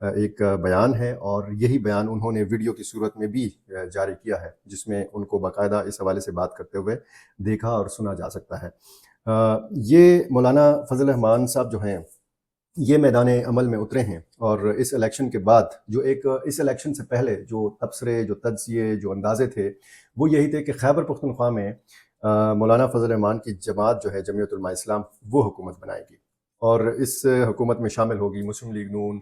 ایک بیان ہے، اور یہی بیان انہوں نے ویڈیو کی صورت میں بھی جاری کیا ہے، جس میں ان کو باقاعدہ اس حوالے سے بات کرتے ہوئے دیکھا اور سنا جا سکتا ہے۔ یہ مولانا فضل الرحمان صاحب جو ہیں یہ میدان عمل میں اترے ہیں، اور اس الیکشن کے بعد جو اس الیکشن سے پہلے جو تبصرے، جو تجزیے، جو اندازے تھے، وہ یہی تھے کہ خیبر پختونخوا میں مولانا فضل الرحمان کی جماعت جو ہے جمعیت علماء اسلام، وہ حکومت بنائے گی، اور اس حکومت میں شامل ہوگی مسلم لیگ نون،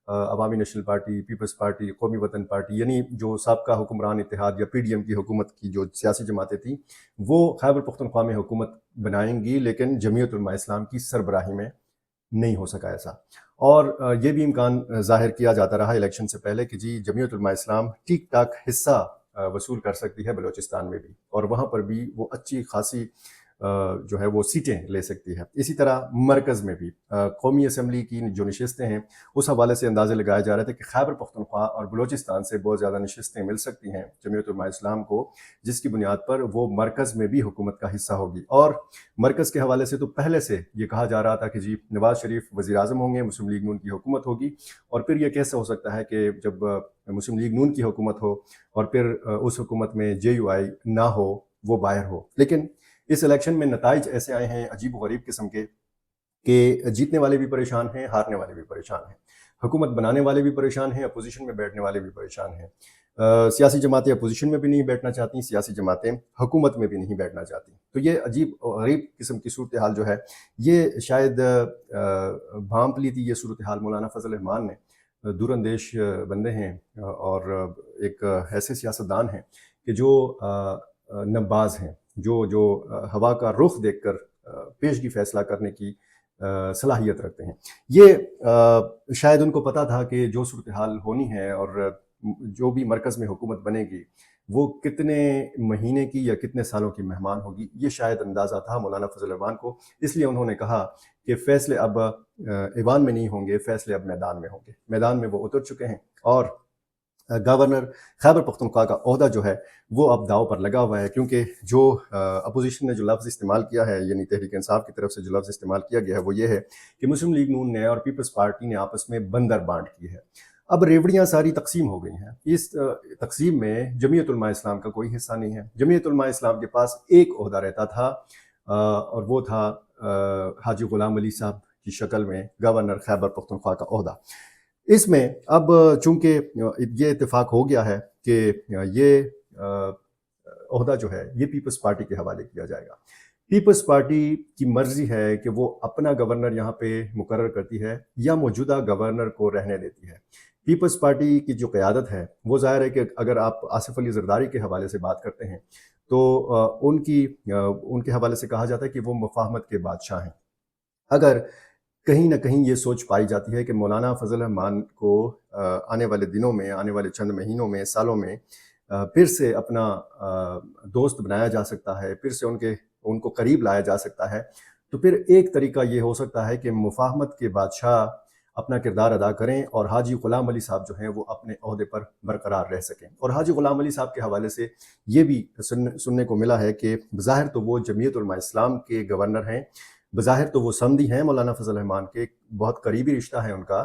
عوامی نیشنل پارٹی، پیپلز پارٹی، قومی وطن پارٹی، یعنی جو سابقہ حکمران اتحاد یا پی ڈی ایم کی حکومت کی جو سیاسی جماعتیں تھیں، وہ خیبر پختونخوا میں حکومت بنائیں گی، لیکن جمعیت علماء اسلام کی سربراہی میں نہیں ہو سکا ایسا۔ اور یہ بھی امکان ظاہر کیا جاتا رہا الیکشن سے پہلے کہ جی جمعیت علماء اسلام ٹھیک ٹاک حصہ وصول کر سکتی ہے بلوچستان میں بھی، اور وہاں پر بھی وہ اچھی خاصی جو ہے وہ سیٹیں لے سکتی ہے۔ اسی طرح مرکز میں بھی قومی اسمبلی کی جو نشستیں ہیں، اس حوالے سے اندازے لگائے جا رہے تھے کہ خیبر پختونخوا اور بلوچستان سے بہت زیادہ نشستیں مل سکتی ہیں جمعیت علماء اسلام کو، جس کی بنیاد پر وہ مرکز میں بھی حکومت کا حصہ ہوگی۔ اور مرکز کے حوالے سے تو پہلے سے یہ کہا جا رہا تھا کہ جی نواز شریف وزیر اعظم ہوں گے، مسلم لیگ نون کی حکومت ہوگی، اور پھر یہ کیسے ہو سکتا ہے کہ جب مسلم لیگ نون کی حکومت ہو اور پھر اس حکومت میں جے یو آئی نہ ہو، وہ باہر ہو۔ لیکن اس الیکشن میں نتائج ایسے آئے ہیں عجیب و غریب قسم کے کہ جیتنے والے بھی پریشان ہیں، ہارنے والے بھی پریشان ہیں، حکومت بنانے والے بھی پریشان ہیں، اپوزیشن میں بیٹھنے والے بھی پریشان ہیں۔ سیاسی جماعتیں اپوزیشن میں بھی نہیں بیٹھنا چاہتی، سیاسی جماعتیں حکومت میں بھی نہیں بیٹھنا چاہتی۔ تو یہ عجیب و غریب قسم کی صورتحال جو ہے، یہ شاید بھانپ لی تھی یہ صورتحال مولانا فضل الرحمان نے۔ دور اندیش بندے ہیں، اور ایک ایسے سیاستدان ہیں کہ جو نباز ہیں، جو ہوا کا رخ دیکھ کر پیشگی فیصلہ کرنے کی صلاحیت رکھتے ہیں۔ یہ شاید ان کو پتہ تھا کہ جو صورتحال ہونی ہے اور جو بھی مرکز میں حکومت بنے گی، وہ کتنے مہینے کی یا کتنے سالوں کی مہمان ہوگی، یہ شاید اندازہ تھا مولانا فضل الرحمان کو۔ اس لیے انہوں نے کہا کہ فیصلے اب ایوان میں نہیں ہوں گے، فیصلے اب میدان میں ہوں گے۔ میدان میں وہ اتر چکے ہیں، اور گورنر خیبر پختونخوا کا عہدہ جو ہے وہ اب داؤ پر لگا ہوا ہے، کیونکہ جو اپوزیشن نے جو لفظ استعمال کیا ہے، یعنی تحریک انصاف کی طرف سے جو لفظ استعمال کیا گیا ہے، وہ یہ ہے کہ مسلم لیگ نون نے اور پیپلز پارٹی نے آپس میں بندر بانٹ کی ہے۔ اب ریوڑیاں ساری تقسیم ہو گئی ہیں۔ اس تقسیم میں جمعیت علماء اسلام کا کوئی حصہ نہیں ہے۔ جمعیت علماء اسلام کے پاس ایک عہدہ رہتا تھا، اور وہ تھا حاجی غلام علی صاحب کی شکل میں گورنر خیبر پختونخوا کا عہدہ۔ اس میں اب چونکہ یہ اتفاق ہو گیا ہے کہ یہ عہدہ جو ہے یہ پیپلز پارٹی کے حوالے کیا جائے گا۔ پیپلز پارٹی کی مرضی ہے کہ وہ اپنا گورنر یہاں پہ مقرر کرتی ہے یا موجودہ گورنر کو رہنے دیتی ہے۔ پیپلز پارٹی کی جو قیادت ہے، وہ ظاہر ہے کہ اگر آپ آصف علی زرداری کے حوالے سے بات کرتے ہیں تو ان کے حوالے سے کہا جاتا ہے کہ وہ مفاہمت کے بادشاہ ہیں۔ اگر کہیں نہ کہیں یہ سوچ پائی جاتی ہے کہ مولانا فضل الرحمان کو آنے والے دنوں میں، آنے والے چند مہینوں میں، سالوں میں پھر سے اپنا دوست بنایا جا سکتا ہے، پھر سے ان کو قریب لایا جا سکتا ہے، تو پھر ایک طریقہ یہ ہو سکتا ہے کہ مفاہمت کے بادشاہ اپنا کردار ادا کریں اور حاجی غلام علی صاحب جو ہیں وہ اپنے عہدے پر برقرار رہ سکیں۔ اور حاجی غلام علی صاحب کے حوالے سے یہ بھی سننے کو ملا ہے کہ بظاہر تو وہ جمعیت علماء اسلام کے گورنر ہیں، بظاہر تو وہ سمدی ہیں مولانا فضل الرحمان کے، بہت قریبی رشتہ ہے ان کا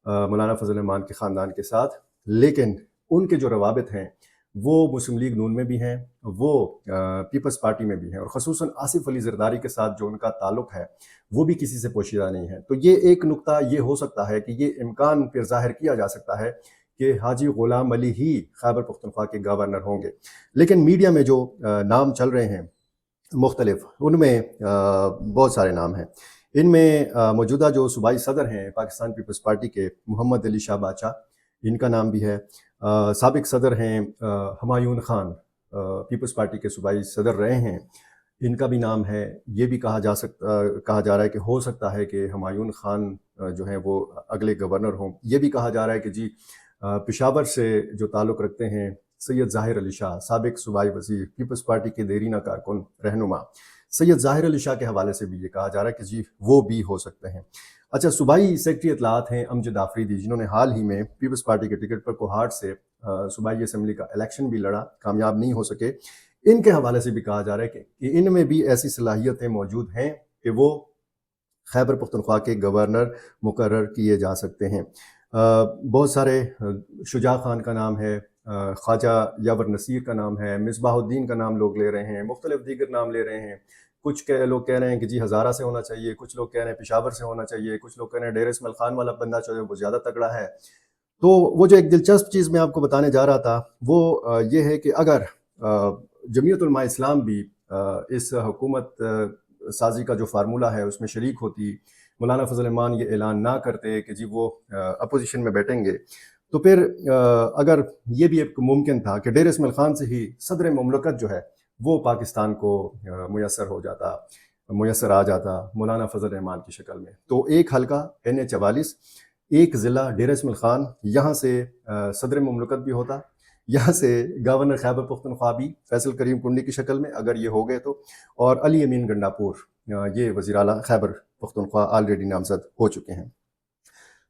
مولانا فضل الرحمان کے خاندان کے ساتھ، لیکن ان کے جو روابط ہیں وہ مسلم لیگ نون میں بھی ہیں، وہ پیپلز پارٹی میں بھی ہیں، اور خصوصاً آصف علی زرداری کے ساتھ جو ان کا تعلق ہے وہ بھی کسی سے پوشیدہ نہیں ہے۔ تو یہ ایک نقطہ یہ ہو سکتا ہے کہ یہ امکان پھر ظاہر کیا جا سکتا ہے کہ حاجی غلام علی ہی خیبر پختونخوا کے گورنر ہوں گے۔ لیکن میڈیا میں جو نام چل رہے ہیں مختلف، ان میں بہت سارے نام ہیں۔ ان میں موجودہ جو صوبائی صدر ہیں پاکستان پیپلز پارٹی کے، محمد علی شاہ بادشاہ، ان کا نام بھی ہے۔ سابق صدر ہیں ہمایون خان، پیپلز پارٹی کے صوبائی صدر رہے ہیں، ان کا بھی نام ہے۔ یہ بھی کہا جا رہا ہے کہ ہو سکتا ہے کہ ہمایون خان جو ہیں وہ اگلے گورنر ہوں۔ یہ بھی کہا جا رہا ہے کہ جی پشاور سے جو تعلق رکھتے ہیں سید ظاہر علی شاہ، سابق صوبائی وزیر، پیپلز پارٹی کے دیرینہ کارکن، رہنما، سید ظاہر علی شاہ کے حوالے سے بھی یہ کہا جا رہا ہے کہ جی وہ بھی ہو سکتے ہیں۔ اچھا، صوبائی سیکرٹری اطلاعات ہیں امجد آفریدی، جنہوں نے حال ہی میں پیپلز پارٹی کے ٹکٹ پر کوہاٹ سے صوبائی اسمبلی کا الیکشن بھی لڑا، کامیاب نہیں ہو سکے۔ ان کے حوالے سے بھی کہا جا رہا ہے کہ ان میں بھی ایسی صلاحیتیں موجود ہیں کہ وہ خیبر پختونخوا کے گورنر مقرر کیے جا سکتے ہیں۔ بہت سارے شجاع خان کا نام ہے، خواجہ یاور نصیر کا نام ہے، مصباح الدین کا نام لوگ لے رہے ہیں، مختلف دیگر نام لے رہے ہیں۔ کچھ لوگ کہہ رہے ہیں کہ جی ہزارہ سے ہونا چاہیے، کچھ لوگ کہہ رہے ہیں پشاور سے ہونا چاہیے، کچھ لوگ کہہ رہے ہیں ڈیر اسماعیل خان والا بندہ جو ہے وہ زیادہ تگڑا ہے۔ تو وہ جو ایک دلچسپ چیز میں آپ کو بتانے جا رہا تھا وہ یہ ہے کہ اگر جمعیت علماء اسلام بھی اس حکومت سازی کا جو فارمولہ ہے اس میں شریک ہوتی، مولانا فضل الرحمان یہ اعلان نہ کرتے کہ جی وہ اپوزیشن میں بیٹھیں گے، تو پھر اگر یہ بھی ایک ممکن تھا کہ ڈیر اسماعیل خان سے ہی صدر مملکت جو ہے وہ پاکستان کو میسر آ جاتا مولانا فضل الرحمان کی شکل میں، تو ایک حلقہ NH 44، ایک ضلع ڈیر اسماعیل خان، یہاں سے صدر مملکت بھی ہوتا، یہاں سے گورنر خیبر پختونخوا بھی فیصل کریم کنڈی کی شکل میں اگر یہ ہو گئے تو، اور علی امین گنڈاپور یہ وزیر اعلیٰ خیبر پختونخوا آلریڈی نامزد ہو چکے ہیں۔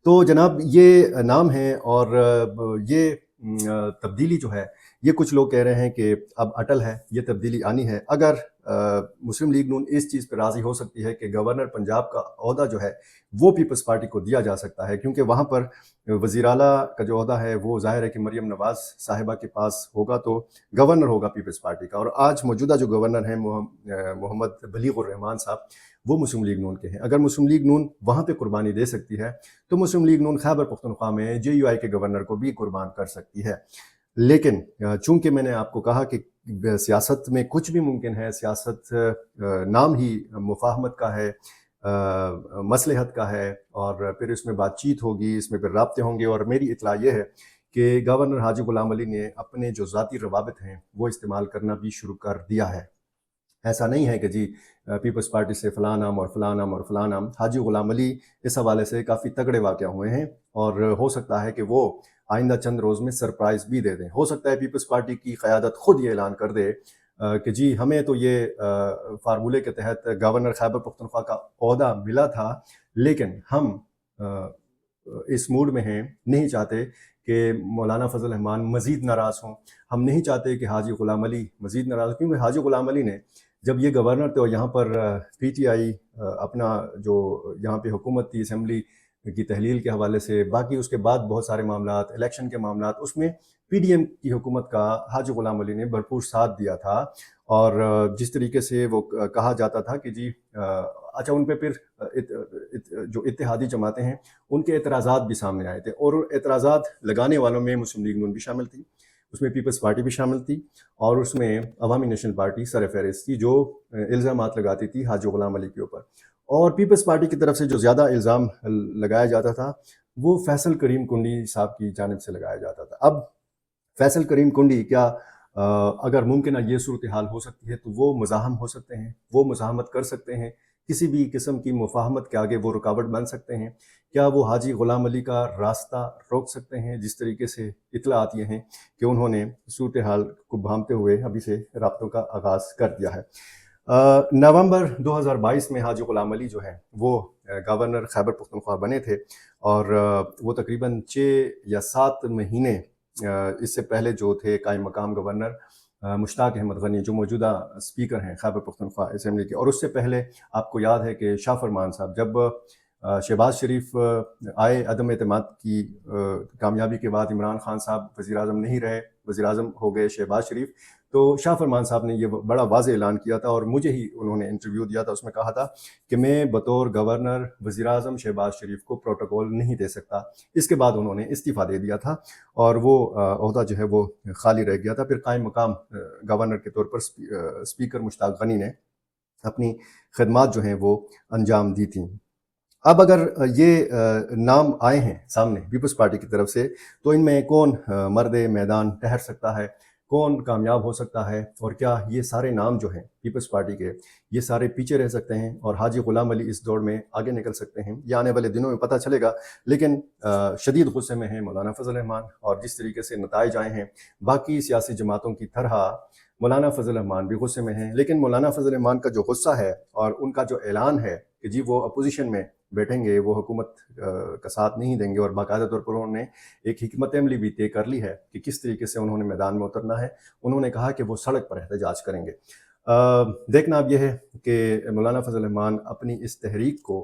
تو جناب یہ نام ہے، اور یہ تبدیلی جو ہے یہ کچھ لوگ کہہ رہے ہیں کہ اب اٹل ہے، یہ تبدیلی آنی ہے۔ اگر مسلم لیگ نون اس چیز پہ راضی ہو سکتی ہے کہ گورنر پنجاب کا عہدہ جو ہے وہ پیپلز پارٹی کو دیا جا سکتا ہے، کیونکہ وہاں پر وزیر اعلیٰ کا جو عہدہ ہے وہ ظاہر ہے کہ مریم نواز صاحبہ کے پاس ہوگا، تو گورنر ہوگا پیپلز پارٹی کا، اور آج موجودہ جو گورنر ہیں محمد بلیغ الرحمان صاحب وہ مسلم لیگ نون کے ہیں۔ اگر مسلم لیگ نون وہاں پہ قربانی دے سکتی ہے تو مسلم لیگ نون خیبر پختونخوا میں JUI کے گورنر کو بھی قربان کر سکتی ہے۔ لیکن چونکہ میں نے آپ کو کہا کہ سیاست میں کچھ بھی ممکن ہے، سیاست نام ہی مفاہمت کا ہے، مصلحت کا ہے، اور پھر اس میں بات چیت ہوگی، اس میں پھر رابطے ہوں گے، اور میری اطلاع یہ ہے کہ گورنر حاجی غلام علی نے اپنے جو ذاتی روابط ہیں وہ استعمال کرنا بھی شروع کر دیا ہے۔ ایسا نہیں ہے کہ جی پیپلز پارٹی سے فلاں نام اور فلاں نام اور فلاں نام۔ حاجی غلام علی اس حوالے سے کافی تگڑے واقع ہوئے ہیں، اور ہو سکتا ہے کہ وہ آئندہ چند روز میں سرپرائز بھی دے دیں۔ ہو سکتا ہے پیپلز پارٹی کی قیادت خود یہ اعلان کر دے کہ جی ہمیں تو یہ فارمولے کے تحت گورنر خیبر پختونخوا کا عہدہ ملا تھا، لیکن ہم اس موڈ میں ہیں، نہیں چاہتے کہ مولانا فضل الرحمان مزید ناراض ہوں، ہم نہیں چاہتے کہ حاجی غلام علی مزید ناراض ہوں، کیونکہ حاجی غلام علی نے جب یہ گورنر تھے اور یہاں پر PTI اپنا جو یہاں پہ حکومت تھی اسمبلی کی تحلیل کے حوالے سے، باقی اس کے بعد بہت سارے معاملات، الیکشن کے معاملات، اس میں PDM کی حکومت کا حاجی غلام علی نے بھرپور ساتھ دیا تھا، اور جس طریقے سے وہ کہا جاتا تھا کہ جی اچھا، ان پہ پھر جو اتحادی جماعتیں ہیں ان کے اعتراضات بھی سامنے آئے تھے، اور اعتراضات لگانے والوں میں مسلم لیگ نون بھی شامل تھی، اس میں پیپلز پارٹی بھی شامل تھی، اور اس میں عوامی نیشنل پارٹی سر فہرست تھی جو الزامات لگاتی تھی حاجی غلام علی کے اوپر۔ اور پیپلز پارٹی کی طرف سے جو زیادہ الزام لگایا جاتا تھا وہ فیصل کریم کنڈی صاحب کی جانب سے لگایا جاتا تھا۔ اب فیصل کریم کنڈی کیا اگر ممکنہ یہ صورتحال ہو سکتی ہے تو وہ مزاحم ہو سکتے ہیں، وہ مزاحمت کر سکتے ہیں، کسی بھی قسم کی مفاہمت کے آگے وہ رکاوٹ بن سکتے ہیں؟ کیا وہ حاجی غلام علی کا راستہ روک سکتے ہیں؟ جس طریقے سے اطلاعات یہ ہیں کہ انہوں نے صورتحال کو بھانپتے ہوئے ابھی سے رابطوں کا آغاز کر دیا ہے۔ نومبر 2022 میں حاجی غلام علی جو ہیں وہ گورنر خیبر پختونخوا بنے تھے، اور وہ تقریباً 6 یا 7 مہینے اس سے پہلے جو تھے قائم مقام گورنر مشتاق احمد غنی، جو موجودہ اسپیکر ہیں خیبر پختونخوا اسمبلی کے، اور اس سے پہلے آپ کو یاد ہے کہ شاہ فرمان صاحب جب شہباز شریف آئے عدم اعتماد کی کامیابی کے بعد، عمران خان صاحب وزیر اعظم نہیں رہے، وزیر اعظم ہو گئے شہباز شریف، تو شاہ فرمان صاحب نے یہ بڑا واضح اعلان کیا تھا، اور مجھے ہی انہوں نے انٹرویو دیا تھا، اس میں کہا تھا کہ میں بطور گورنر وزیر اعظم شہباز شریف کو پروٹوکول نہیں دے سکتا۔ اس کے بعد انہوں نے استعفیٰ دے دیا تھا، اور وہ عہدہ جو ہے وہ خالی رہ گیا تھا۔ پھر قائم مقام گورنر کے طور پر اسپیکر مشتاق غنی نے اپنی خدمات جو ہیں وہ انجام دی تھیں۔ اب اگر یہ نام آئے ہیں سامنے پیپلز پارٹی کی طرف سے، تو ان میں کون مرد میدان ٹھہر سکتا ہے، کون کامیاب ہو سکتا ہے، اور کیا یہ سارے نام جو ہیں پیپلز پارٹی کے یہ سارے پیچھے رہ سکتے ہیں اور حاجی غلام علی اس دوڑ میں آگے نکل سکتے ہیں؟ یہ آنے والے دنوں میں پتہ چلے گا، لیکن شدید غصے میں ہیں مولانا فضل الرحمان، اور جس طریقے سے نتائج آئے ہیں باقی سیاسی جماعتوں کی طرح مولانا فضل الرحمان بھی غصے میں ہیں، لیکن مولانا فضل الرحمان کا جو غصہ ہے اور ان کا جو اعلان ہے کہ جی وہ اپوزیشن میں بیٹھیں گے، وہ حکومت کا ساتھ نہیں دیں گے، اور باقاعدہ طور پر انہوں نے ایک حکمت عملی بھی طے کر لی ہے کہ کس طریقے سے انہوں نے میدان میں اترنا ہے۔ انہوں نے کہا کہ وہ سڑک پر احتجاج کریں گے۔ دیکھنا اب یہ ہے کہ مولانا فضل الرحمان اپنی اس تحریک کو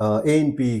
ANP